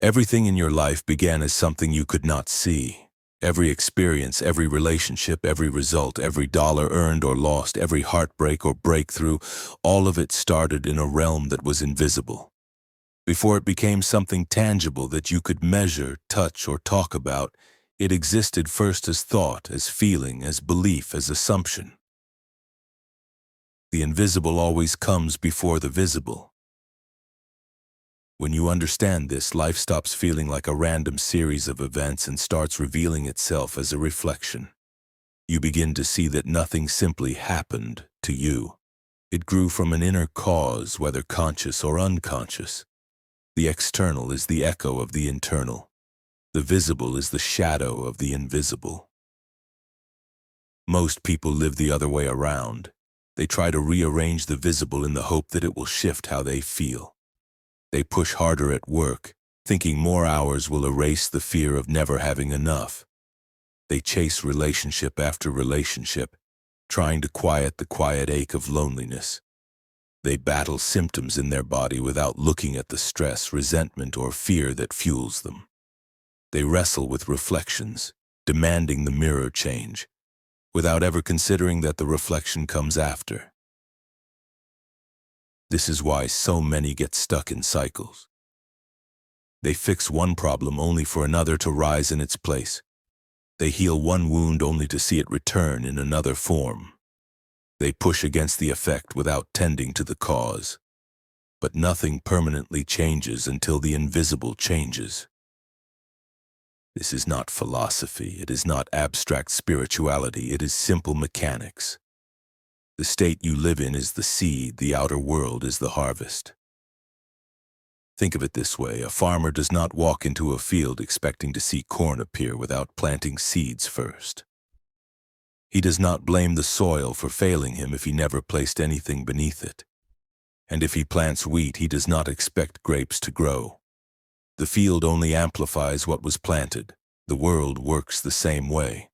Everything in your life began as something you could not see. Every experience, every relationship, every result, every dollar earned or lost, every heartbreak or breakthrough, all of it started in a realm that was invisible. Before it became something tangible that you could measure, touch, or talk about, it existed first as thought, as feeling, as belief, as assumption. The invisible always comes before the visible. When you understand this, life stops feeling like a random series of events and starts revealing itself as a reflection. You begin to see that nothing simply happened to you. It grew from an inner cause, whether conscious or unconscious. The external is the echo of the internal. The visible is the shadow of the invisible. Most people live the other way around. They try to rearrange the visible in the hope that it will shift how they feel. They push harder at work, thinking more hours will erase the fear of never having enough. They chase relationship after relationship, trying to quiet the quiet ache of loneliness. They battle symptoms in their body without looking at the stress, resentment, or fear that fuels them. They wrestle with reflections, demanding the mirror change, without ever considering that the reflection comes after. This is why so many get stuck in cycles. They fix one problem only for another to rise in its place. They heal one wound only to see it return in another form. They push against the effect without tending to the cause. But nothing permanently changes until the invisible changes. This is not philosophy, it is not abstract spirituality, it is simple mechanics. The state you live in is the seed, the outer world is the harvest. Think of it this way, a farmer does not walk into a field expecting to see corn appear without planting seeds first. He does not blame the soil for failing him if he never placed anything beneath it. And if he plants wheat, he does not expect grapes to grow. The field only amplifies what was planted. The world works the same way.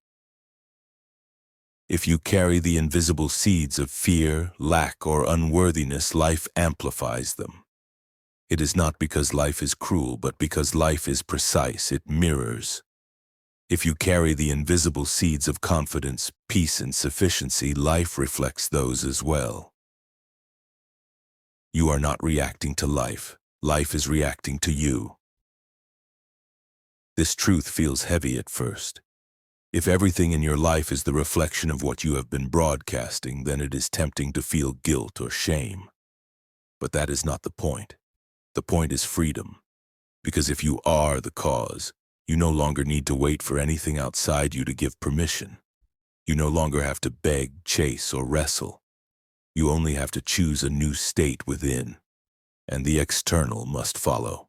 If you carry the invisible seeds of fear, lack, or unworthiness, life amplifies them. It is not because life is cruel, but because life is precise. It mirrors. If you carry the invisible seeds of confidence, peace, and sufficiency, life reflects those as well. You are not reacting to life. Life is reacting to you. This truth feels heavy at first. If everything in your life is the reflection of what you have been broadcasting, then it is tempting to feel guilt or shame. But that is not the point. The point is freedom. Because if you are the cause, you no longer need to wait for anything outside you to give permission. You no longer have to beg, chase, or wrestle. You only have to choose a new state within, and the external must follow.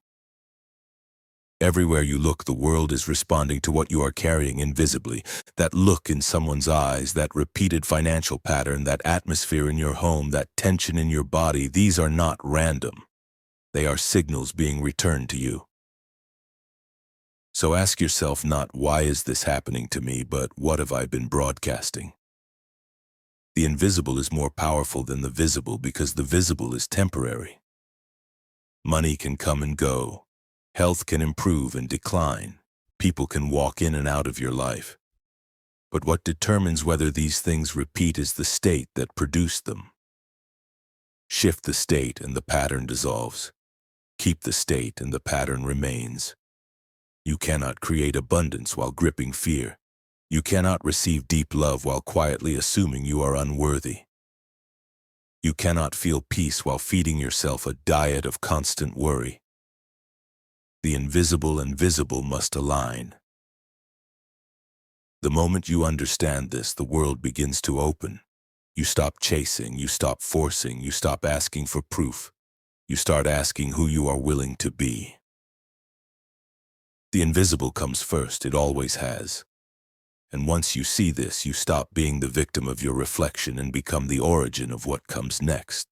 Everywhere you look, the world is responding to what you are carrying invisibly. That look in someone's eyes, that repeated financial pattern, that atmosphere in your home, that tension in your body, these are not random. They are signals being returned to you. So ask yourself not, why is this happening to me, but what have I been broadcasting? The invisible is more powerful than the visible because the visible is temporary. Money can come and go. Health can improve and decline. People can walk in and out of your life. But what determines whether these things repeat is the state that produced them. Shift the state and the pattern dissolves. Keep the state and the pattern remains. You cannot create abundance while gripping fear. You cannot receive deep love while quietly assuming you are unworthy. You cannot feel peace while feeding yourself a diet of constant worry. The invisible and visible must align. The moment you understand this, the world begins to open. You stop chasing, you stop forcing, you stop asking for proof. You start asking who you are willing to be. The invisible comes first, it always has. And once you see this, you stop being the victim of your reflection and become the origin of what comes next.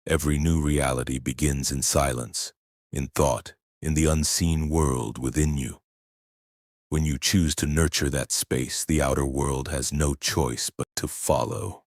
Every new reality begins in silence, in thought, in the unseen world within you. When you choose to nurture that space, the outer world has no choice but to follow.